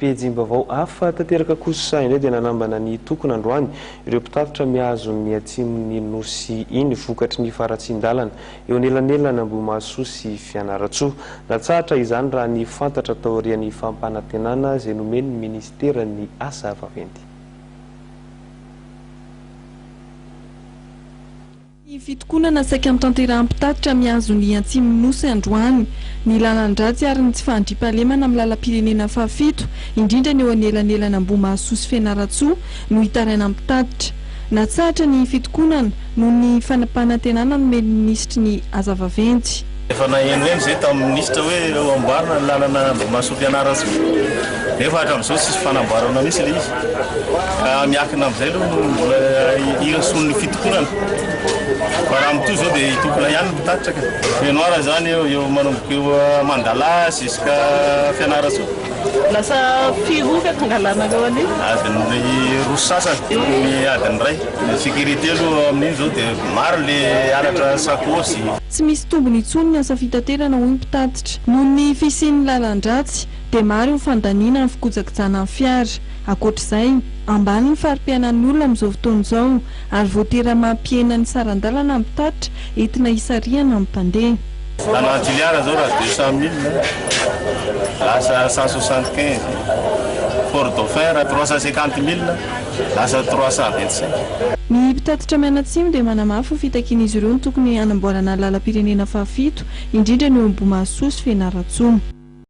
Pejim-baovao hafa tanteraka kosa indray dia nanambana ny tokony androany ireo mpitatitra mihazo ny atsimon'ny nosy iny vokatry ny faratsin-dalana eo anelanelana Ambohimaso sy Fianaratsoa. Natsahatra izany raha ny fantatra tao aorian'ny fampanantenana izay nomen'ny ministera ny asa vaventy. Ny fitokonana saika mitantera-pitatitra mihazo ny atsimon'ny nosy androany ny lalan-dratsy ary ny tsy fandriam-pahalemana amin'ny lalam-pirenena fahafito indrindra ny eo anelanelana Ambohimaso sy Fianaratsoa no hitaraina mpitatitra. Natsahatra ny fitokonana noho ny fampanantenana nomen'ny ministry ny asa vaventy. Efa naheno izay tamin'ny ministra hoe eo amboarina ny lalana Ambohimaso Fianaratsoa. Nefa hatramin'izao tsisy fanamboarana mihitsy ilay izy. Ka miakina amin'izay aloha mbola ireson'ny fitokonana. Fa raha amin'itoy izao dia tokona ihany ny mpitatitra ka. Fianoara zany eo manomboka eo Mandala ziska Fianaratsoa. Lasa firoka tangalana eo ani. Adiny roa sasany ny adiny iray. Ny sécurité aloha amin'iny izao dia maro le halatra sakosy. Tsy misy tombony intsony ny asa fitaterana hoy ny mpitatitra. Noho ny fisian'ny lalan-dratsy dia maro ny fandaniana ny fikojakojana ny fiara. Ankoatr'izay, ambany ny fari-piainan'ny olona amin'izao fotoana izao ary voatera mampiena ny sarandalana ny mpitatitra entina hisarihana ny mpandeha. Lana antiliara zao raha 200 000, lasa 175, Ford Dauphin 350 000, lasa 325. Ny mpitatitra mianatsimo dia manamafy fitakian'izy ireo ny tokony hanamboarana lalam-pirenena fahafito indrindra ny eo Ambohimaso sy Fianaratsoa.